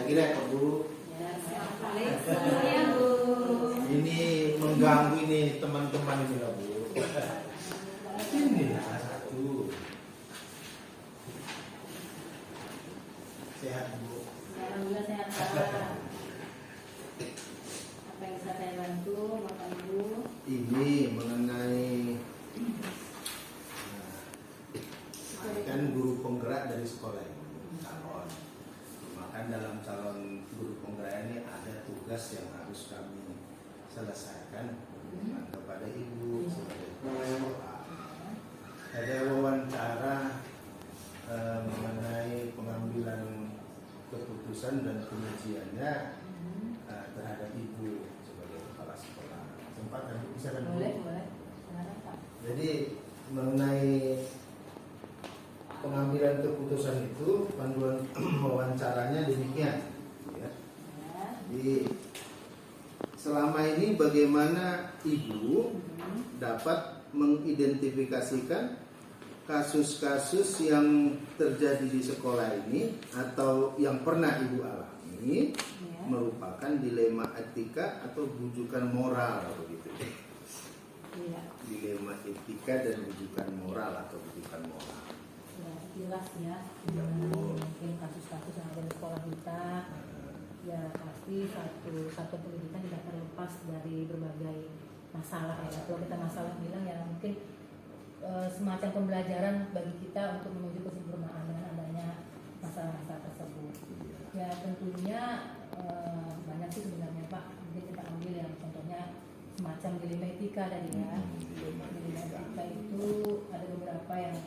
kira Bu. Ya, ya Bu. Ini mengganggu ini teman-teman ini lah Bu. Ini salah satu. Sehat Bu. Alhamdulillah sehat Pak. Apa yang bisa saya bantu Bapak Ibu? Ini mengenai kan guru penggerak dari sekolah ini calon. Maka dalam calon guru penggerak ini ada tugas yang harus kami selesaikan kepada Ibu sebagai kepala sekolah. Ada wawancara mengenai pengambilan keputusan dan pengujiannya terhadap Ibu sebagai kepala sekolah. Sempat nanti bisa kan? Boleh. Pak. Jadi mengenai pengambilan keputusan itu panduan wawancaranya demikian. Ya. Jadi selama ini bagaimana Ibu dapat mengidentifikasikan kasus-kasus yang terjadi di sekolah ini atau yang pernah Ibu alami merupakan dilema etika atau rujukan moral begitu. Iya. Dilema etika dan rujukan moral atau rujukan moral. Ya, jelas ya. Mungkin kasus-kasus yang ada di sekolah kita. Ya pasti satu pendidikan tidak terlepas dari berbagai masalah ya. Kalau kita masalah bilang ya mungkin semacam pembelajaran bagi kita untuk menuju kesempurnaan dengan adanya masalah-masalah tersebut. Ya tentunya banyak sih sebenarnya Pak. Mungkin kita ambil yang contohnya semacam dilema etika tadi ya. Dilema etika itu ada beberapa yang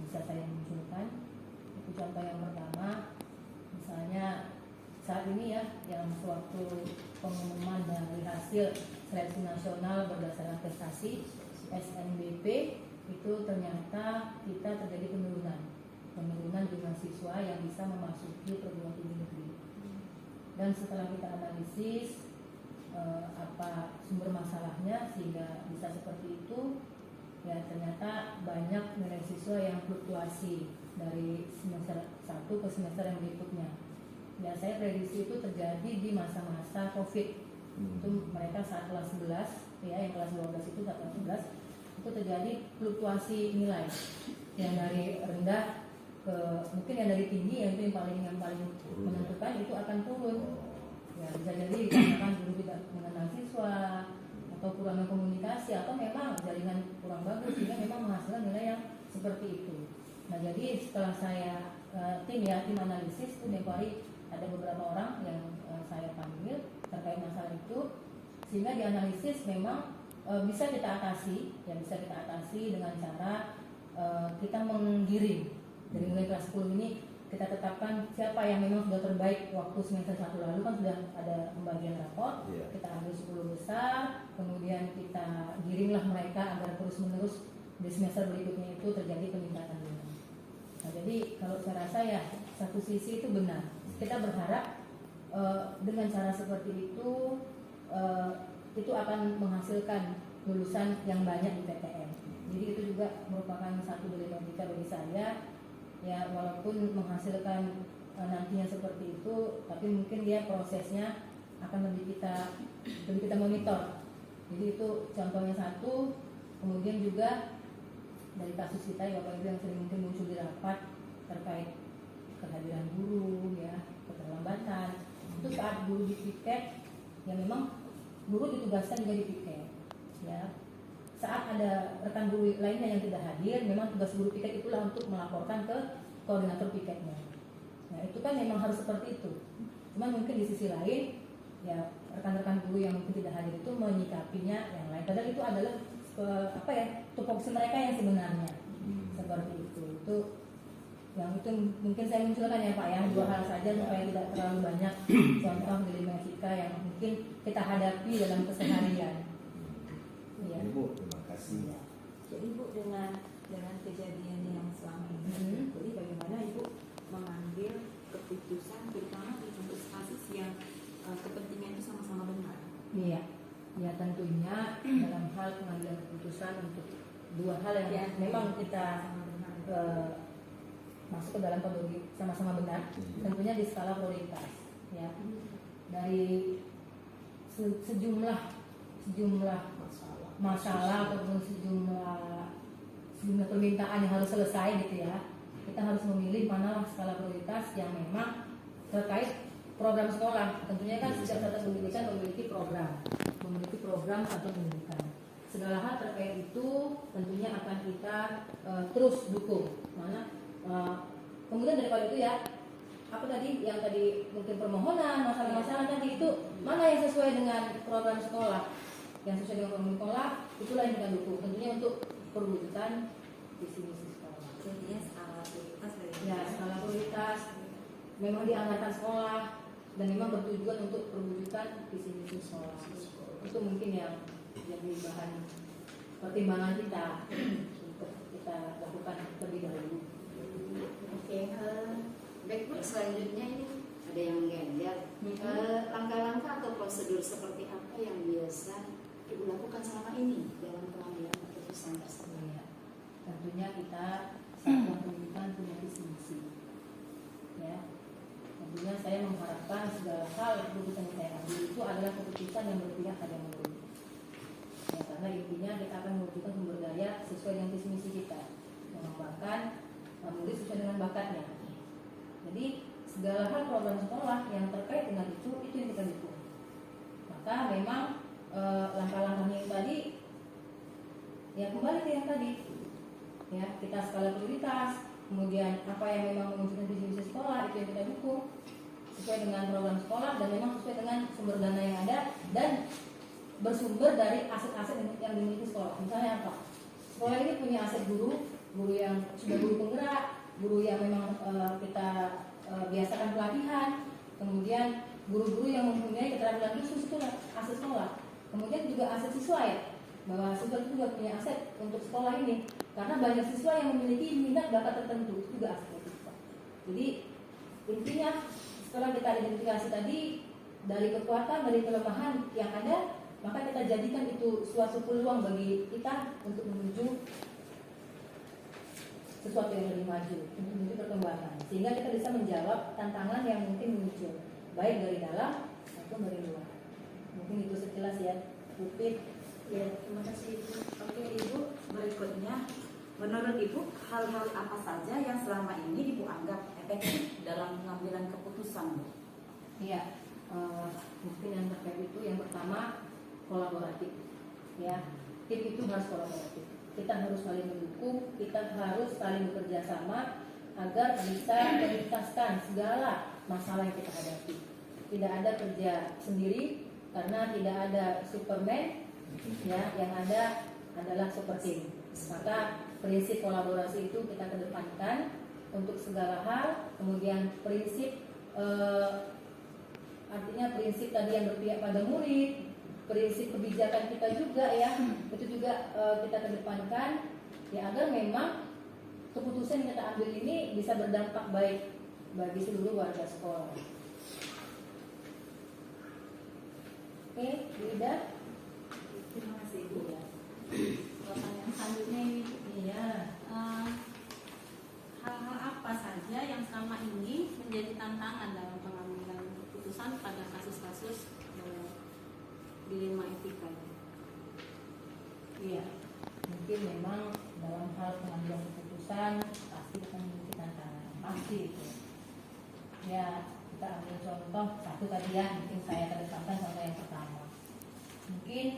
bisa saya munculkan. Itu contoh yang pertama, misalnya saat ini ya yang sewaktu pengumuman dari hasil seleksi nasional berdasarkan prestasi SNBP itu ternyata kita terjadi penurunan jumlah siswa yang bisa memasuki perguruan tinggi negeri. Dan setelah kita analisis apa sumber masalahnya sehingga bisa seperti itu, ya ternyata banyak nilai siswa yang fluktuasi dari semester 1 ke semester yang berikutnya. Ya saya prediksi itu terjadi di masa-masa COVID. Itu mereka saat kelas 11 ya, yang kelas 12 itu saat kelas 11 itu terjadi fluktuasi nilai yang dari rendah ke mungkin yang dari tinggi yang itu yang paling menentukan itu akan turun. Ya bisa jadi dikatakan guru tidak mengenal siswa atau kurangnya komunikasi atau memang jaringan kurang bagus sehingga memang menghasilkan nilai yang seperti itu. Nah jadi setelah saya tim analisis itu Depari ada beberapa orang yang saya panggil terkait masalah itu sehingga dianalisis memang bisa kita atasi dengan cara kita menggiring dari mulai kelas 10 ini kita tetapkan siapa yang memang sudah terbaik waktu semester 1 lalu kan sudah ada pembagian rapor, kita ambil 10 besar, kemudian kita giringlah mereka agar terus-menerus di semester berikutnya itu terjadi peningkatan nilai. Nah jadi kalau saya rasa ya satu sisi itu benar, kita berharap dengan cara seperti itu akan menghasilkan lulusan yang banyak di PTN. Jadi itu juga merupakan satu dilema etika bagi saya. Ya walaupun menghasilkan nantinya seperti itu, tapi mungkin dia prosesnya akan lebih kita monitor. Jadi itu contohnya satu. Kemudian juga dari kasus kita ya Bapak Ibu yang sering mungkin muncul di rapat terkait kehadiran guru ya, keterlambatan. Itu saat guru dipiket, ya memang guru ditugaskan juga dipiket. Ya saat ada rekan guru lainnya yang tidak hadir, memang tugas guru piket itulah untuk melaporkan ke koordinator piketnya. Nah itu kan memang harus seperti itu. Cuman mungkin di sisi lain, ya rekan-rekan guru yang mungkin tidak hadir itu menyikapinya yang lain. Padahal itu adalah tupoksi mereka yang sebenarnya seperti itu. Itu yang itu mungkin saya munculkan ya Pak ya, dua hal saja supaya tidak terlalu banyak contoh dilema etika yang mungkin kita hadapi dalam keseharian. Ya. Ibu, terima kasih. Ya. Jadi Ibu dengan kejadian yang selama ini, jadi bagaimana Ibu mengambil keputusan terutama di kasus yang kepentingan itu sama-sama benar? Iya, ya tentunya dalam hal pengambilan keputusan untuk dua hal yang ya, memang kita masuk ke dalam kategori sama-sama benar, tentunya di skala prioritas. ya, dari sejumlah masalah ataupun sejumlah permintaan yang harus selesai gitu ya, kita harus memilih mana skala prioritas yang memang terkait program sekolah. Tentunya kan setiap satuan pendidikan memiliki program satuan pendidikan. Segala hal terkait itu tentunya akan kita terus dukung. Kemudian daripada itu ya, apa tadi yang tadi mungkin permohonan, masalah-masalah tadi itu mana yang sesuai dengan program sekolah, yang sesuai dengan program sekolah, itulah yang kita dukung. Tentunya untuk perwujudan visi misi sekolah. Jadinya skala prioritas dari Ya, skala prioritas memang dianggarkan sekolah dan memang bertujuan untuk perwujudan visi misi sekolah. Itu mungkin yang jadi bahan pertimbangan kita untuk kita lakukan terlebih dahulu. Oke, baik, selanjutnya ini ada yang mengganjal. Langkah-langkah atau prosedur seperti apa yang biasa Ibu lakukan selama ini dalam pengambilan keputusan tersebut? Ya, tentunya kita satuan pendidikan punya visi misi. Ya, tentunya saya mengharapkan segala hal keputusan yang saya ambil itu adalah keputusan yang berpihak pada murid. Ya, karena intinya kita akan mewujudkan sumber daya sesuai dengan visi misi kita, mengembangkan murid sesuai dengan bakatnya. Jadi segala hal program sekolah yang terkait dengan itu yang kita dukung. Maka memang langkah-langkahnya yang tadi, ya kembali ke yang tadi, ya kita skala prioritas, kemudian apa yang memang mewujudkan visi misi sekolah itu yang kita dukung sesuai dengan program sekolah dan memang sesuai dengan sumber dana yang ada dan bersumber dari aset-aset yang dimiliki sekolah. Misalnya apa? Sekolah ini punya aset guru yang sudah guru penggerak, guru yang memang kita biasakan pelatihan, kemudian guru-guru yang mempunyai keterampilan khusus itu aset sekolah. Kemudian juga aset siswa ya, bahwa siswa itu juga punya aset untuk sekolah ini, karena banyak siswa yang memiliki minat bakat tertentu, itu juga aset siswa. Jadi intinya setelah kita identifikasi tadi dari kekuatan, dari kelemahan yang ada, maka kita jadikan itu suatu peluang bagi kita untuk menuju sesuatu yang lebih maju, untuk menuju perkembangan, sehingga kita bisa menjawab tantangan yang mungkin muncul, baik dari dalam maupun dari luar. Mungkin itu sekilas ya, Pupit. Ya, terima kasih Ibu. Oke Ibu, berikutnya menurut Ibu hal-hal apa saja yang selama ini Ibu anggap efektif dalam pengambilan keputusan? Iya, mungkin yang terkait itu yang pertama kolaboratif. Ya, tim itu harus kolaboratif. Kita harus saling mendukung, kita harus saling bekerja sama agar bisa menuntaskan segala masalah yang kita hadapi. Tidak ada kerja sendiri karena tidak ada Superman, ya, yang ada adalah super team. Maka prinsip kolaborasi itu kita kedepankan untuk segala hal. Kemudian prinsip artinya prinsip tadi yang berpihak pada murid, prinsip kebijakan kita juga ya, itu juga kita kedepankan ya, agar memang keputusan yang kita ambil ini bisa berdampak baik bagi seluruh warga sekolah. Oke, Bu Ida. Terima kasih Ibu. Ya. Pertanyaan selanjutnya ini, Iya. hal-hal apa saja yang selama ini menjadi tantangan dalam pengambilan keputusan pada kasus-kasus dilema etika? Iya. Mungkin memang dalam hal pengambilan keputusan pasti akan memiliki tantangan, pasti itu. Ya, kita ambil contoh satu tadi ya, mungkin saya kedepankan contoh yang pertama. Mungkin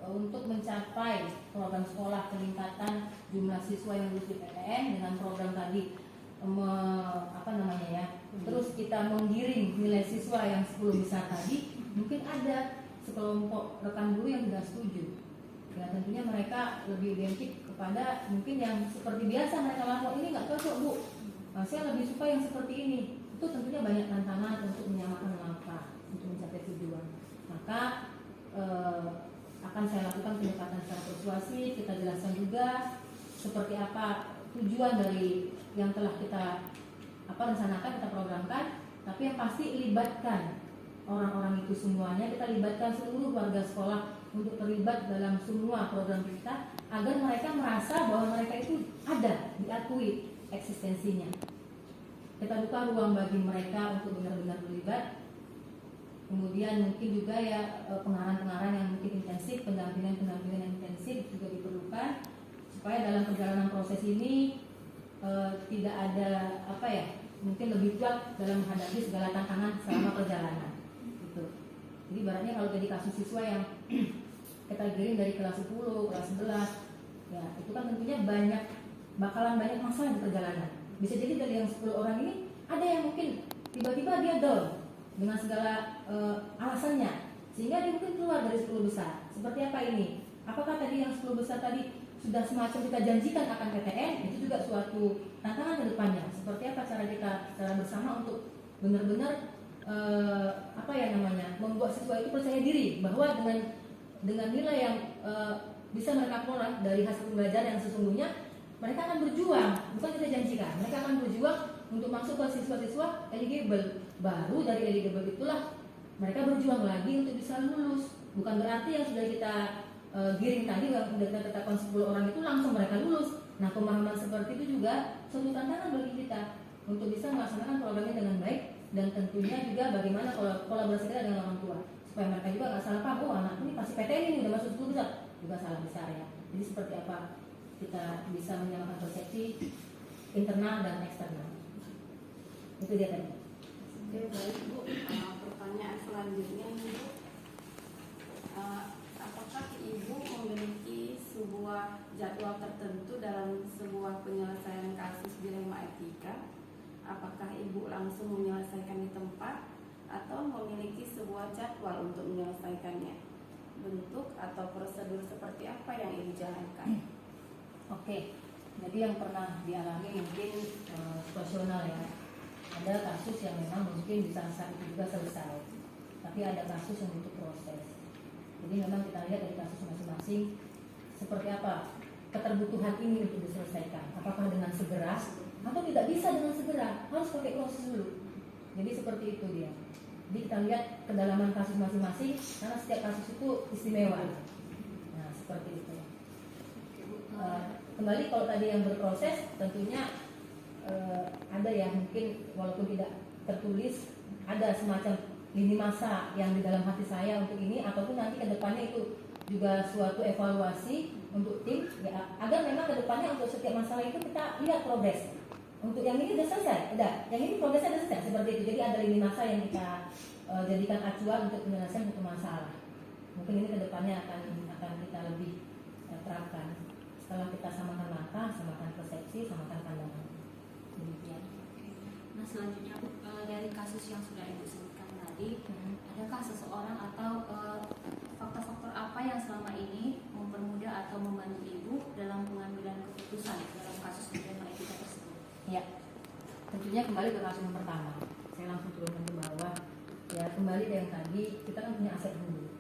untuk mencapai program sekolah peningkatan jumlah siswa yang lulus di PTN dengan program tadi terus kita menggiring nilai siswa yang 10 besar tadi, mungkin ada sekelompok rekan guru yang tidak setuju. Ya, tentunya mereka lebih identik kepada mungkin yang seperti biasa mereka lakukan, ini nggak cocok Bu, saya lebih suka yang seperti ini. Itu tentunya banyak tantangan untuk menyamakan langkah untuk mencapai tujuan. Maka akan saya lakukan pendekatan secara persuasif, kita jelaskan juga seperti apa tujuan dari yang telah kita rencanakan, kita programkan, tapi yang pasti libatkan orang-orang itu semuanya, kita libatkan seluruh warga sekolah untuk terlibat dalam semua program kita, agar mereka merasa bahwa mereka itu ada, diakui eksistensinya. kita buka ruang bagi mereka untuk benar-benar terlibat. Kemudian mungkin juga ya pengarahan-pengarahan yang mungkin intensif, pendampingan yang intensif juga diperlukan supaya dalam perjalanan proses ini tidak ada mungkin lebih kuat dalam menghadapi segala tantangan selama perjalanan gitu. Jadi ibaratnya kalau jadi kasus siswa yang kita giring dari kelas 10, kelas 11 ya itu kan tentunya bakalan banyak masalah di perjalanan. Bisa jadi dari yang 10 orang ini ada yang mungkin tiba-tiba dia down dengan segala alasannya sehingga dia mungkin keluar dari 10 besar. Seperti apa ini? Apakah tadi yang 10 besar tadi sudah semacam kita janjikan akan PTN? Itu juga suatu tantangan ke depannya. Seperti apa cara kita secara bersama untuk benar-benar membuat siswa itu percaya diri bahwa dengan nilai yang bisa mereka peroleh dari hasil pembelajaran yang sesungguhnya, mereka akan berjuang, bukan kita janjikan. Mereka akan berjuang untuk masuk ke siswa-siswa eligible. Baru dari eligible itulah mereka berjuang lagi untuk bisa lulus. Bukan berarti yang sudah kita giring tadi, yang sudah kita tetapkan 10 orang itu langsung mereka lulus. Nah, pemahaman seperti itu juga suatu tantangan bagi kita untuk bisa melaksanakan programnya dengan baik, dan tentunya juga bagaimana kolaborasi kita dengan orang tua supaya mereka juga nggak salah paham, oh anak ini pasti PTN ini udah masuk 10 besar, juga salah besar ya. Jadi seperti apa kita bisa menyamakan persepsi internal dan eksternal. Itu dia tadi. Oke, baik Bu. Pertanyaan selanjutnya Bu, apakah Ibu memiliki sebuah jadwal tertentu dalam sebuah penyelesaian kasus dilema etika? Apakah Ibu langsung menyelesaikan di tempat atau memiliki sebuah jadwal untuk menyelesaikannya? Bentuk atau prosedur seperti apa yang Ibu jalankan? Oke, jadi yang pernah dialami mungkin situasional ya. Ada kasus yang memang mungkin bisa saat itu juga selesai, tapi ada kasus yang butuh proses. Jadi memang kita lihat dari kasus masing-masing seperti apa keterbutuhan ini untuk diselesaikan. Apakah dengan segera atau tidak bisa dengan segera, harus pakai proses dulu. Jadi seperti itu dia. Jadi kita lihat kedalaman kasus masing-masing karena setiap kasus itu istimewa. Nah seperti itu. Kembali kalau tadi yang berproses tentunya ada ya mungkin walaupun tidak tertulis ada semacam lini masa yang di dalam hati saya untuk ini, ataupun nanti ke depannya itu juga suatu evaluasi untuk tim ya, agar memang ke depannya untuk setiap masalah itu kita lihat progres. Untuk yang ini sudah selesai, yang ini progresnya sudah selesai seperti itu. Jadi ada lini masa yang kita jadikan acuan untuk penyelesaian satu masalah. Mungkin ini ke depannya akan kita lebih terapkan setelah kita samakan mata, samakan persepsi, samakan pandangan. Demikian. Nah selanjutnya dari kasus yang sudah Ibu sebutkan tadi, adakah seseorang atau faktor-faktor apa yang selama ini mempermudah atau membantu Ibu dalam pengambilan keputusan dalam kasus dilema etika tersebut? Ya, tentunya kembali ke kasus yang pertama. Saya langsung turunkan ke bawah. Ya kembali ke yang tadi, kita kan punya aset guru.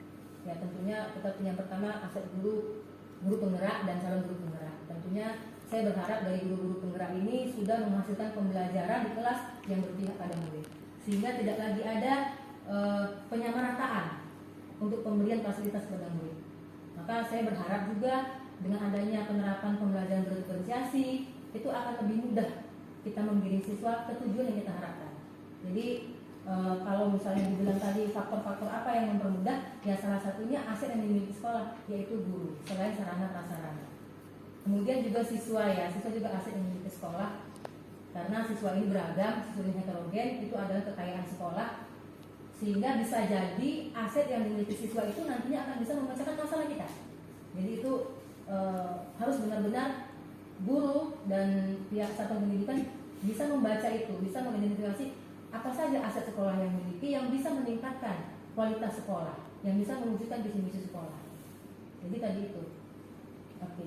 Ya tentunya kita punya pertama aset guru penggerak dan calon guru penggerak. Tentunya saya berharap dari guru-guru penggerak ini sudah menghasilkan pembelajaran di kelas yang berpihak pada murid, sehingga tidak lagi ada penyamarataan untuk pemberian fasilitas kepada murid. Maka saya berharap juga dengan adanya penerapan pembelajaran berdiferensiasi itu akan lebih mudah kita menggiring siswa ke tujuan yang kita harapkan. Jadi kalau misalnya dibilang tadi faktor-faktor apa yang mempermudah, ya salah satunya aset yang dimiliki sekolah yaitu guru, selain sarana prasarana. Kemudian juga siswa juga aset yang dimiliki sekolah, karena siswa ini beragam, siswa ini heterogen, itu adalah kekayaan sekolah, sehingga bisa jadi aset yang dimiliki siswa itu nantinya akan bisa memecahkan masalah kita. Jadi itu harus benar-benar guru dan pihak satuan pendidikan bisa membaca itu, bisa mengidentifikasi apa saja aset sekolah yang dimiliki yang bisa meningkatkan kualitas sekolah, yang bisa mewujudkan visi misi sekolah. Jadi tadi itu. Oke.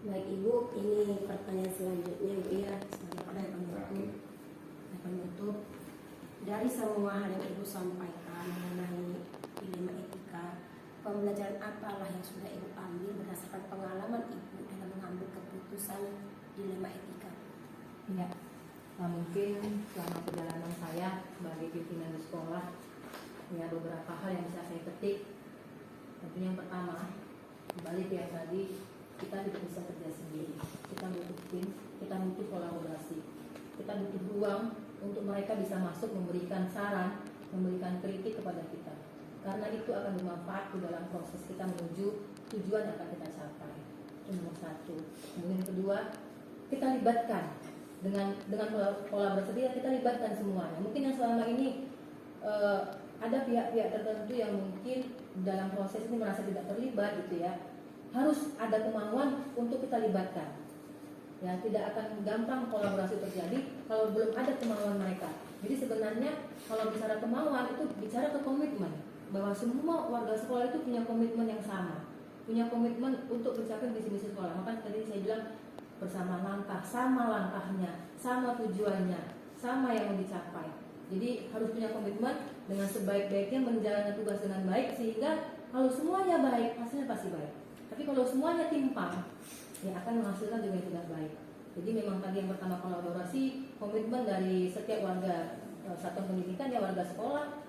Baik Ibu, ini pertanyaan selanjutnya Ibu ya, sebagai penutup. Dari semua hal yang Ibu sampaikan mengenai dilema etika, pembelajaran apalah yang sudah Ibu ambil berdasarkan pengalaman Ibu dalam mengambil keputusan dilema etika? Ya, mungkin selama perjalanan saya sebagai pimpinan di sekolah, ya beberapa hal yang bisa saya petik. Tentunya yang pertama, kembali ke yang tadi, kita tidak bisa kerja sendiri. Kita butuh tim, kita butuh kolaborasi. kita butuh ruang untuk mereka bisa masuk memberikan saran, memberikan kritik kepada kita. Karena itu akan bermanfaat di dalam proses kita menuju tujuan yang akan kita capai. Itu nomor satu. Kemudian kedua, kita libatkan dengan kolaborasi kita libatkan semuanya. Mungkin yang selama ini ada pihak-pihak tertentu yang mungkin dalam proses ini merasa tidak terlibat gitu ya. Harus ada kemauan untuk kita libatkan. Ya, tidak akan gampang kolaborasi terjadi kalau belum ada kemauan mereka. Jadi sebenarnya kalau bicara kemauan itu bicara ke komitmen, bahwa semua warga sekolah itu punya komitmen yang sama, punya komitmen untuk mencapai visi-misi sekolah. Maka tadi saya bilang bersama langkah, sama langkahnya, sama tujuannya, sama yang mau dicapai. Jadi harus punya komitmen dengan sebaik-baiknya menjalankan tugas dengan baik, sehingga kalau semuanya baik, hasilnya pasti baik. Tapi kalau semuanya timpang, ya akan menghasilkan juga yang tidak baik. Jadi memang tadi yang pertama kolaborasi, komitmen dari setiap warga satuan pendidikan, ya warga sekolah.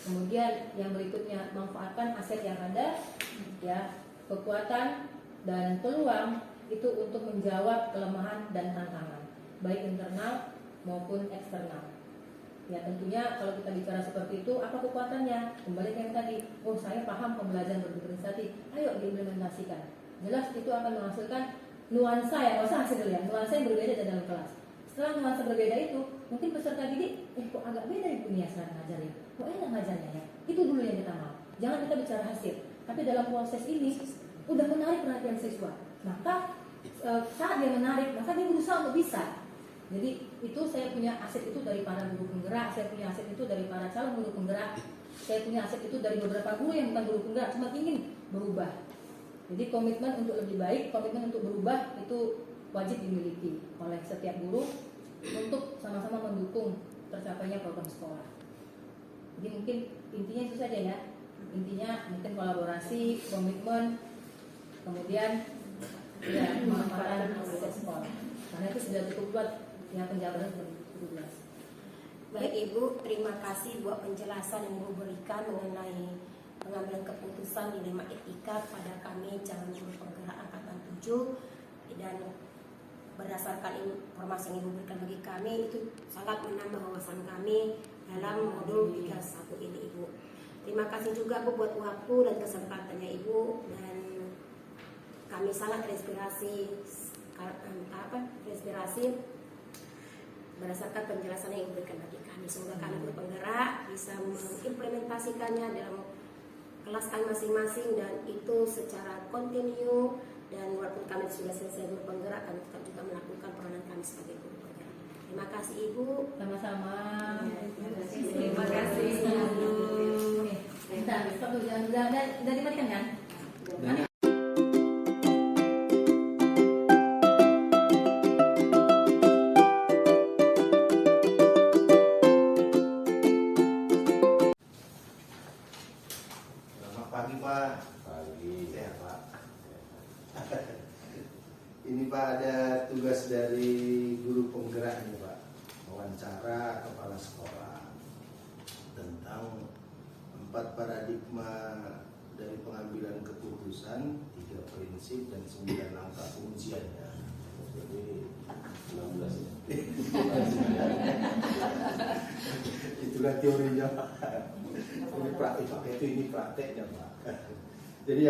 Kemudian yang berikutnya manfaatkan aset yang ada, ya kekuatan dan peluang itu untuk menjawab kelemahan dan tantangan, baik internal maupun eksternal. Ya tentunya kalau kita bicara seperti itu, apa kekuatannya? Kembali ke yang tadi, oh saya paham pembelajaran berdifferensiasi, ayo diimplementasikan. Jelas itu akan menghasilkan nuansa yang, usah hasil ya, nuansa yang berbeda dalam kelas. Setelah nuansa berbeda itu, mungkin peserta didik, kok agak beda ibu nih ya cara ngajarnya, kok enak ngajarnya ya. Itu dulu yang kita mau. Jangan kita bicara hasil, tapi dalam proses ini udah menarik perhatian siswa. Maka saat dia menarik, maka dia berusaha untuk bisa. Jadi itu saya punya aset itu dari para guru penggerak, saya punya aset itu dari para calon guru penggerak, saya punya aset itu dari beberapa guru yang bukan guru penggerak, cuma ingin berubah. Jadi komitmen untuk lebih baik, komitmen untuk berubah itu wajib dimiliki oleh setiap guru untuk sama-sama mendukung tercapainya program sekolah. Jadi mungkin intinya itu saja ya. Intinya mungkin kolaborasi, komitmen, kemudian ya pemanfaatan aset sekolah. Karena itu sudah cukup buat ya penjabaran cukup jelas. Baik Ibu, terima kasih buat penjelasan yang Ibu berikan mengenai pengambilan keputusan dilema etika pada kami calon guru penggerak angkatan 7, dan berdasarkan informasi yang Ibu berikan bagi kami itu sangat menambah wawasan kami dalam modul 31 ini Ibu. Terima kasih juga Bu buat waktu dan kesempatannya Ibu, dan kami sangat terinspirasi berdasarkan penjelasan yang Ibu berikan bagi kami. Semoga kami guru penggerak bisa mengimplementasikannya dalam kelas kami masing-masing, dan itu secara kontinu. Dan walaupun kami sudah selesai guru penggerak, kami tetap juga melakukan peranan kami sebagai guru penggerak. Terima kasih Ibu. Sama-sama. Terima kasih. Bentar, stop dulu, udah dimatikan kan? Selamat pagi Pak. Pagi. Sehat Pak. Ini Pak ada tugas dari guru penggerak ini Pak, wawancara kepala sekolah tentang 4 paradigma dari pengambilan keputusan, 3 prinsip dan 9 langkah pengujiannya. Jadi 16 ya. Itulah teorinya Pak. Ini praktik Pak, ini prakteknya Pak. Jadi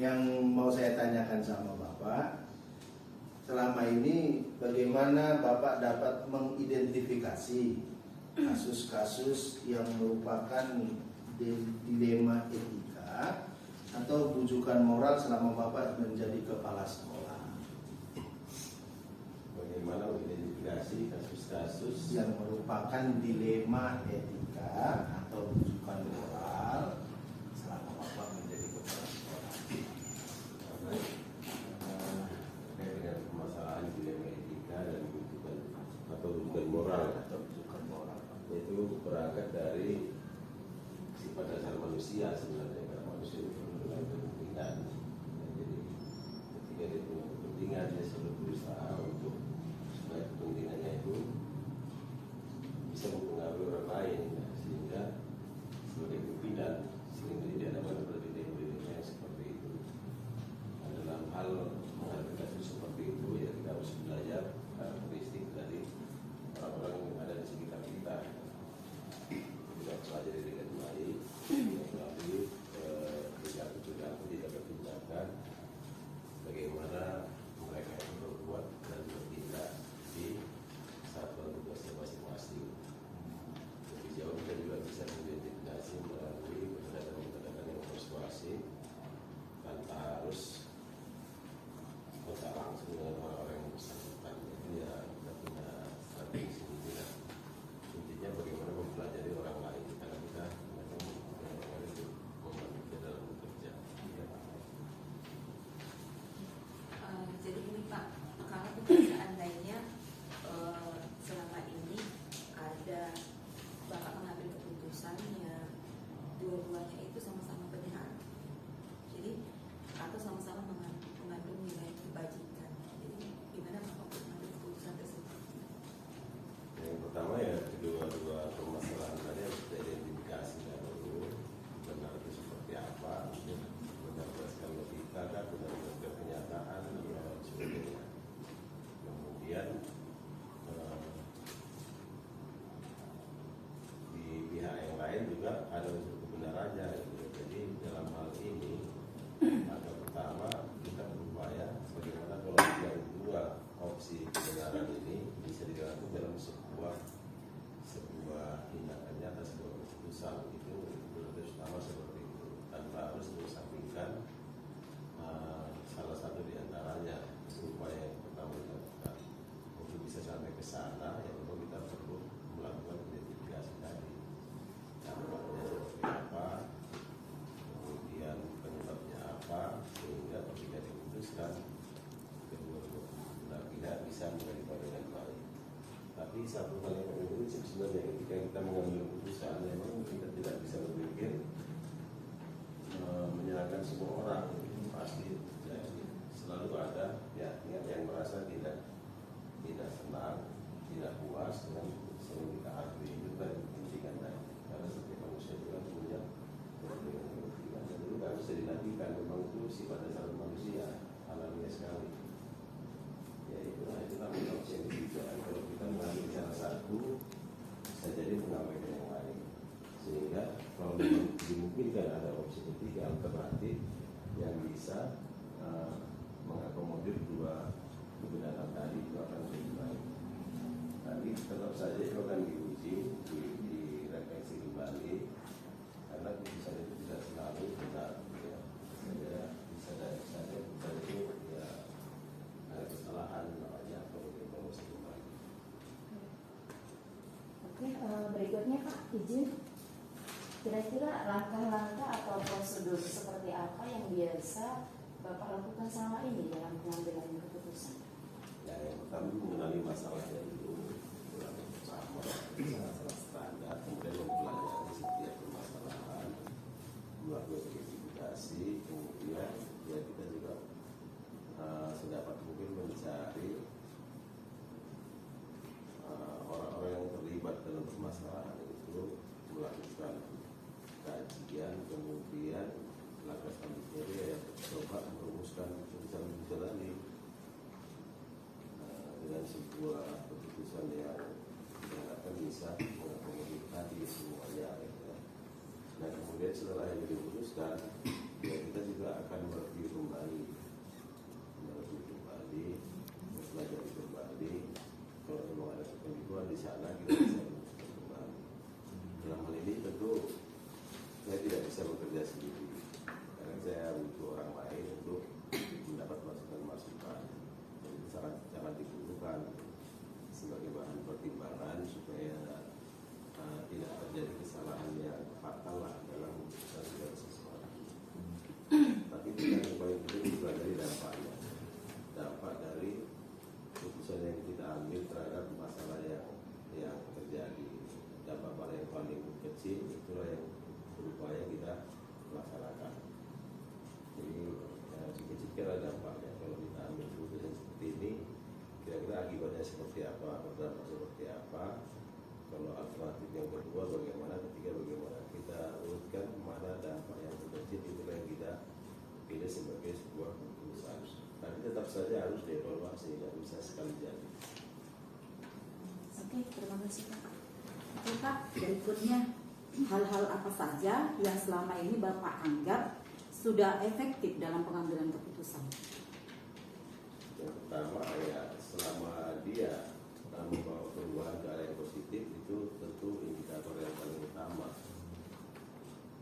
yang mau saya tanyakan sama Bapak, selama ini bagaimana Bapak dapat mengidentifikasi kasus-kasus yang merupakan dilema etika atau bujukan moral selama Bapak menjadi kepala sekolah? Bagaimana mengidentifikasi kasus-kasus Yang merupakan dilema etika atau bujukan moral selama Bapak menjadi kepala sekolah? terkait dengan permasalahan dilema etika dan bujukan atau bujukan moral, itu berangkat dari sifat dasar manusia sebenarnya, karena manusia itu dengan kepentingan. Jadi ketika dia punya kepentingan, dia selalu berusaha untuk supaya kepentingannya itu bisa mempengaruhi orang lain, sehingga sebagai pimpinan sehingga dia dapat berpikir-pikir yang seperti itu. Nah, dalam hal menghadapi kasus seperti itu ya kita harus belajar karakteristik dari juga ada unsur kebenarannya gitu. Jadi dalam hal ini langkah pertama kita berupaya bagaimana kalau yang dua opsi kebenaran ini bisa dilakukan dalam sebuah tindakan nyata, sebuah keputusan. Itu prioritas utama seperti itu, tanpa harus mengesampingkan salah satu di antaranya. Upaya yang pertama dilakukan untuk bisa sampai ke sana, ya memang kita perlu melakukan identifikasi tadi, dampaknya seperti apa, kemudian penyebabnya apa, sehingga ketika diputuskan kedua benar tidak bisa menerima dengan baik. Tapi satu hal yang paling prinsip sebenarnya ketika kita mengambil keputusan, memang kita tidak bisa berpikir menyalahkan semua orang. Pasti selalu ada pihak-pihak yang merasa tidak senang, tidak puas dengan keputusan yang kita ambil. Itu kan pentingkan tadi, karena setiap manusia itu kan punya kepentingan dan itu nggak bisa dinafikan. Memang itu sifat dasar manusia, alamiah sekali. Ya itulah opsi yang ketiga. Kalau kita mengambil salah satu, bisa jadi mengabaikan yang lain. Sehingga kalau dimungkinkan ada opsi ketiga alternatif yang bisa mengakomodir dua kebenaran tadi, itu akan lebih baik. Tapi tetap saja itu akan diuji, direfleksi kembali, karena keputusan itu tidak selalu benar. Ya. Bisa saja keputusan itu ya ada kesalahan, makanya perlu dievaluasi kembali. Oke, berikutnya Pak, izin. Kira-kira langkah-langkah atau prosedur seperti apa yang biasa Bapak lakukan selama ini dalam pengambilan keputusan? Ya, yang pertama mengenali masalahnya dulu, mengenali bersama masalah standar, kemudian mempelajari setiap permasalahan, melakukan identifikasi, kemudian ya kita juga sedapat mungkin mencari orang-orang yang terlibat dalam permasalahan itu, melakukan kajian, kemudian langkah selanjutnya dia yang coba merumuskan keputusan tadi dengan sebuah keputusan yang akan bisa mengakomodir tadi semuanya. Ya. Nah kemudian setelah itu diputuskan, ya kita juga akan mereview kembali, mempelajari kembali. Kalau memang ada ketentuan di sana, kita bisa merumuskan kembali. Dalam hal ini tentu saya tidak bisa bekerja sendiri, karena saya butuh orang lain untuk mendapat masukan-masukan. Dan itu sangat dibutuhkan sebagai bahan pertimbangan supaya tidak terjadi kesalahan yang fatal lah dalam memutuskan segala sesuatu. Tapi yang paling penting juga dari dampaknya, dampak dari keputusan yang kita ambil terhadap masalah yang terjadi. Dampak yang paling kecil itulah yang berupaya kita laksanakan. Jadi dikecilkan dampaknya. Kalau kita ambil keputusan seperti ini, kira-kira akibatnya seperti apa, berdampak seperti apa. Kalau alternatif yang kedua bagaimana, ketiga bagaimana, kita urutkan mana dampak yang terkecil, itulah yang kita pilih sebagai sebuah keputusan. Tapi tetap saja harus dievaluasi, tidak bisa sekali jadi. Oke, terima kasih Pak. Oke Pak, berikutnya hal-hal apa saja yang selama ini Bapak anggap sudah efektif dalam pengambilan keputusan? Yang pertama ya, selama dia membawa perubahan ke arah yang positif, itu tentu indikator yang paling utama.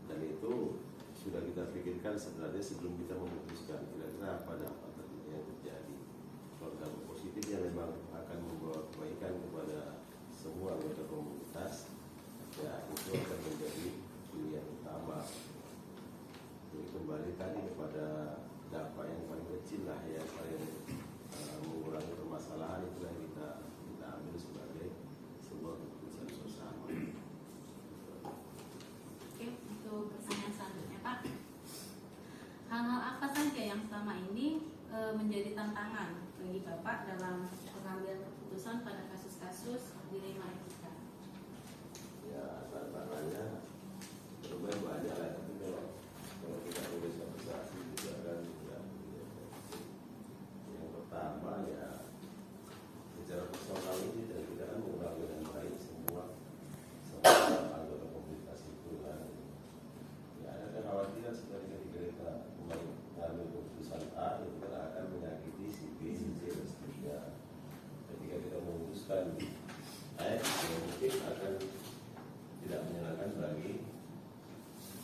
Dan itu sudah kita pikirkan sebenarnya sebelum kita memutuskan kira-kira apa dampak yang terjadi. Kalau dampak positifnya memang akan membawa kebaikan kepada semua anggota komunitas, ya itu akan menjadi pilihan utama. Jadi kembali tadi kepada dampak yang paling kecil lah, yang paling mengurangi permasalahan, itulah yang kita ambil sebagai sebuah keputusan bersama. Oke, untuk pertanyaan selanjutnya Pak, hal-hal apa saja yang selama ini menjadi tantangan bagi Bapak dalam pengambilan keputusan pada kasus-kasus dilema etika? Ya tantangannya lumayan banyak lah, tapi kalau kita tulis satu-satu juga kan ya. Yang pertama ya secara personal ini dan kita kan mengenal dengan baik semua anggota komunitas itu kan. menimbulkan yang mungkin akan tidak menyenangkan bagi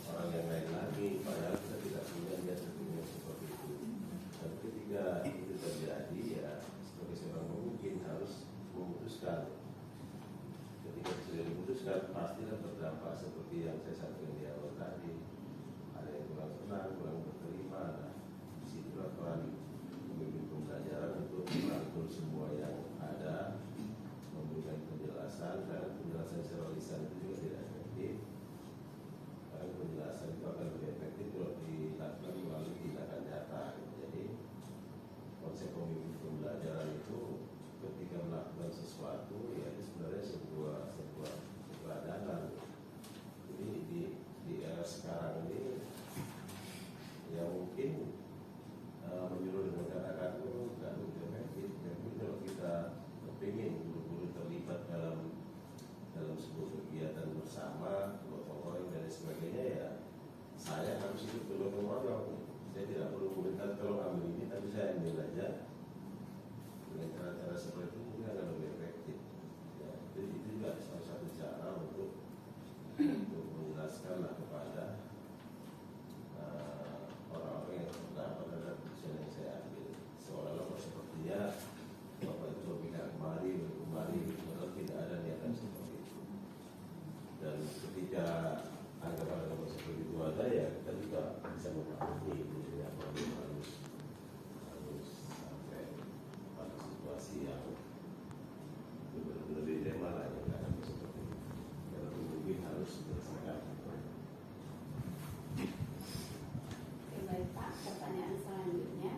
orang yang lain lagi, padahal kita tidak punya niat tertentu seperti itu. Dan ketika itu terjadi, ya sebagai seorang pemimpin harus memutuskan. Ketika sudah diputuskan, pastilah berdampak seperti yang saya sampaikan di awal tadi. Ada yang kurang senang, kurang berterima. Nah, disitulah peran pemimpin pembelajaran untuk merangkul semua yang ada, memberikan penjelasan, dan penjelasan secara lisan itu juga tidak efektif. Karena penjelasan itu akan lebih efektif kalau dilakukan melalui tindakan nyata. Jadi konsep pemimpin pembelajaran itu ketika melakukan sesuatu, ya itu sebenarnya sebuah adalan. Jadi di era sekarang ini yang mungkin menyuruh dengan kata-kata itu nggak begitu efektif. Tapi kalau kita kepingin buru-buru terlibat dalam sebuah kegiatan bersama, gotong royong dan sebagainya, ya saya harus ikut bergotong royong. Saya tidak perlu meminta tolong ambil ini, tapi saya ambil aja. Dengan cara-cara seperti itu mungkin akan lebih efektif. Ya, jadi itu juga salah satu cara untuk menjelaskan kepada orang-orang yang terdapat pada keputusan yang saya ambil. Seolah-olah sepertinya Bapak itu berpihak kemari, padahal tidak ada niatan seperti itu. Dan ketika anggapan-anggapan seperti itu ada, ya kita juga bisa memahami ini apa harus sampai pada situasi yang benar-benar dilema lah yang akan seperti itu. Karena mungkin harus berdasarkan. Oke, baik Pak, pertanyaan selanjutnya,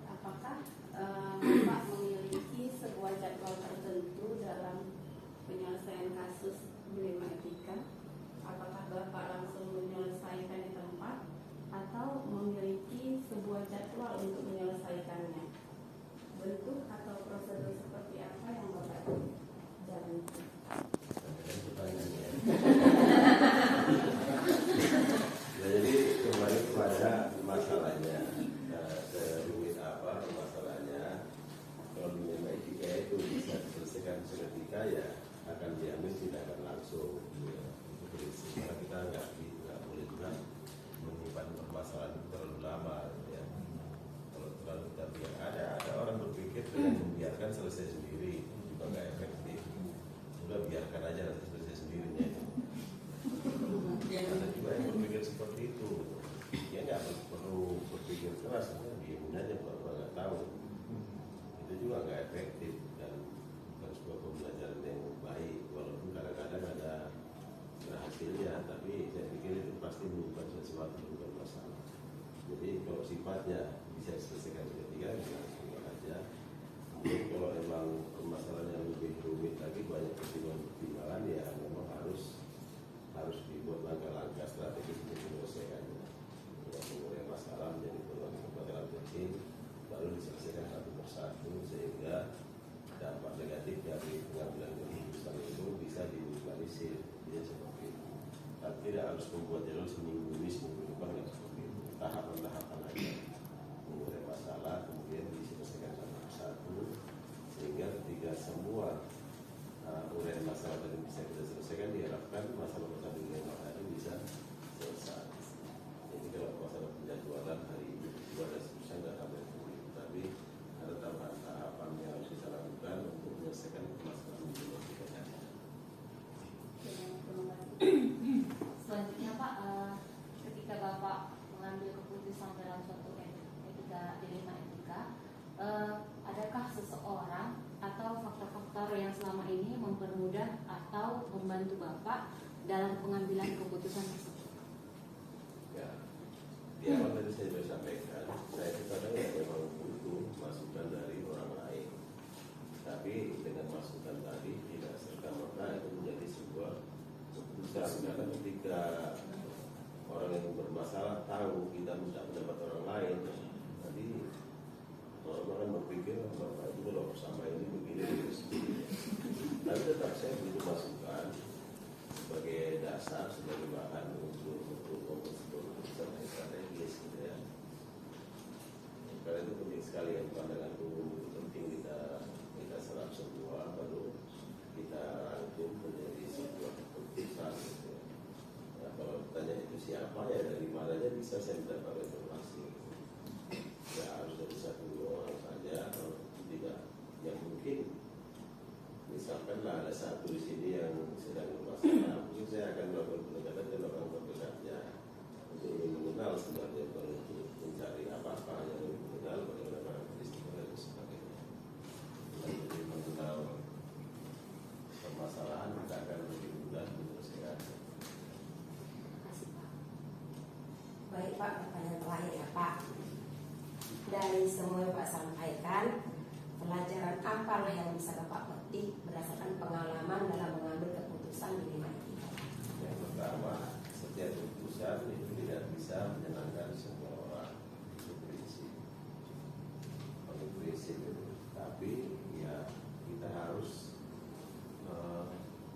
apakah Bapak memiliki sebuah jadwal tertentu dalam penyelesaian kasus dilema etika? Apakah Bapak langsung menyelesaikan di tempat atau memiliki sebuah jadwal untuk menyelesaikannya? Bentuk atau prosedur seperti apa yang Bapak jalankan? Ya, jadi kembali kepada masalahnya, rumit apa masalahnya. Kalau dilema etika itu bisa diselesaikan seketika, ya akan diambil tindakan langsung. Ya, itu prinsip. Karena kita nggak boleh juga menyimpan permasalahan itu terlalu lama. Ya. Kalau terlalu kita biar ada orang berpikir dengan membiarkan selesai sendiri itu juga nggak efektif. Sudah biarkan aja nanti selesai sendirinya. Ada juga yang berpikir seperti itu. Ya nggak perlu berpikir keras, diamin aja kalau nggak tahu. Itu juga nggak efektif dan bukan sebuah pembelajaran yang baik. Walaupun kadang-kadang ada berhasilnya, tapi saya pikir itu pasti menyimpan sesuatu yang bermasalah. Jadi kalau sifatnya bisa diselesaikan seketika, ya langsung aja. Mungkin kalau memang permasalahannya lebih rumit lagi, banyak pertimbangan, ya memang harus dibuat langkah-langkah strategis untuk menyelesaikannya. Mengurai masalah menjadi permasalahan kecil, baru diselesaikan satu persatu sehingga dampak negatif dari pengambilan keputusan itu bisa diminimalisir. Dia seperti itu. Tapi tidak harus membuat jalur seminggu ini, seminggu depan, nggak seperti itu. Tahapan-tahapan aja, mengurai masalah, kemudian diselesaikan satu persatu sehingga ketika semua uraian masalah tadi bisa kita selesaikan, diharapkan masalah-masalah dilema tadi bisa selesai. Jadi kalau masalah penjadwalan hari ini itu ada susah nggak sampai itu, tapi ada tahapan yang harus kita lakukan untuk menyelesaikan masalah yang kita ada. Selanjutnya Pak, ketika Bapak mengambil keputusan dalam suatu dilema etika, adakah seseorang atau faktor-faktor yang selama ini mempermudah atau membantu Bapak dalam pengambilan keputusan tersebut? Ya, di awal tadi saya sudah sampaikan, saya itu kadang memang butuh masukan dari orang lain. Tapi dengan masukan tadi tidak serta-merta itu menjadi sebuah keputusan. Karena ketika orang yang bermasalah tahu kita minta pendapat orang lain, nanti orang akan berpikir bahwa itu kalau bersama ini begini. Tapi tetap saya butuh masukan sebagai dasar, sebagai bahan untuk keputusan yang strategis, gitu ya. Karena itu penting sekali, yang pandangan umum itu penting kita serap semua, baru kita rangkum menjadi sebuah keputusan. Nah, kalau tanya itu siapa, ya dari mananya bisa saya mendapat informasi. Ya harus dari satu dua orang saja, kalau tidak, yang mungkin misalkanlah ada satu di sini yang sedang bermasalah, mungkin saya akan melakukan pendekatan ke orang terdekatnya untuk mengenal sebenarnya, untuk mencari apa-apa yang mengenal bagaimana peristiwa dan sebagainya. Jadi mengenal permasalahan kita akan lebih mudah menyelesaikan. Terima kasih Pak. Baik Pak, pertanyaan terakhir ya Pak. Dari semua yang Pak sampaikan, pelajaran apa yang bisa Bapak petik berdasarkan pengalaman dalam mengambil keputusan di lima etika? Yang pertama, setiap keputusan itu tidak bisa menyenangkan semua orang, itu prinsip. Prinsip itu, tapi ya kita harus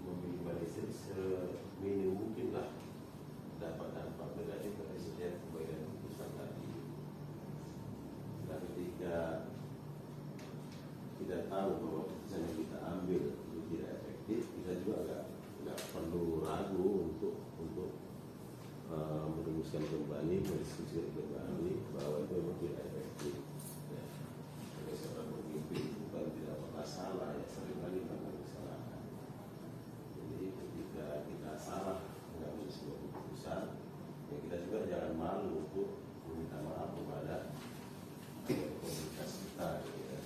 meminimalisir seminim mungkin lah dampak negatif dari setiap perbedaan keputusan tadi. Nah, ketika kita tahu bahwa keputusan yang kita ambil itu tidak efektif, kita juga nggak perlu ragu untuk merumuskan kembali, berdiskusi kembali bahwa itu memang tidak efektif. Ya, sebagai seorang pemimpin bukan tidak pernah salah, ya seringkali memang kesalahan. Jadi ketika kita salah mengambil sebuah keputusan, ya kita juga jangan malu untuk meminta maaf kepada komunitas kita, ya,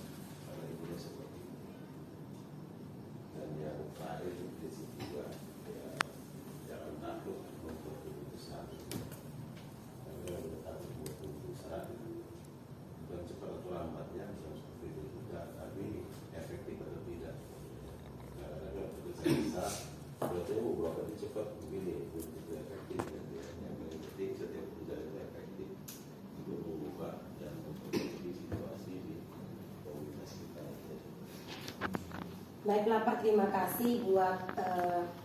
karena itu seperti itu. Dan yang terakhir prinsip juga, ya jangan takut membuat keputusan. Karena kita takut membuat keputusan, bukan cepat atau lambatnya bisa seperti itu juga, tapi efektif atau tidak. Karena keputusan bisa, berarti beberapa itu cepat begini, itu efektif. Dan yang paling penting setiap keputusan itu efektif untuk mengubah dan memperbaiki situasi di komunitas kita. Baiklah Pak, terima kasih buat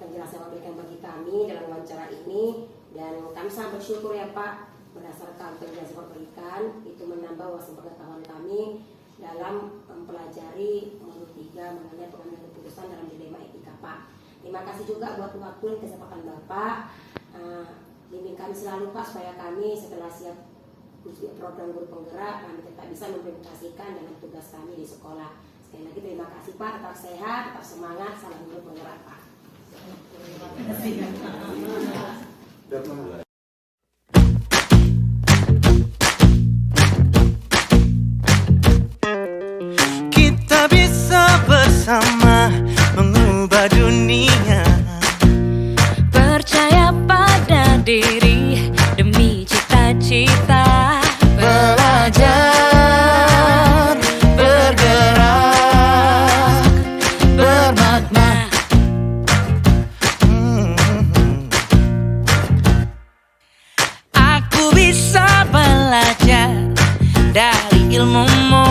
penjelasan yang diberikan bagi kami dalam wawancara ini, dan kami sangat bersyukur ya Pak, berdasarkan penjelasan yang diberikan itu menambah wawasan pengetahuan kami dalam mempelajari modul 3 mengenai pengambilan keputusan dalam dilema etika Pak. Terima kasih juga buat waktu dan kesempatan Bapak. Bimbing kami selalu Pak supaya kami setelah siap program guru penggerak kami tetap bisa mengimplementasikan dalam tugas kami di sekolah. Sekali lagi terima kasih Pak, tetap sehat, tetap semangat, salam guru penggerak Pak. Kita bisa bersama mengubah dunia. Percaya pada diri demi cita-cita. Belajar, bergerak, bermakna. Aku bisa belajar dari ilmumu.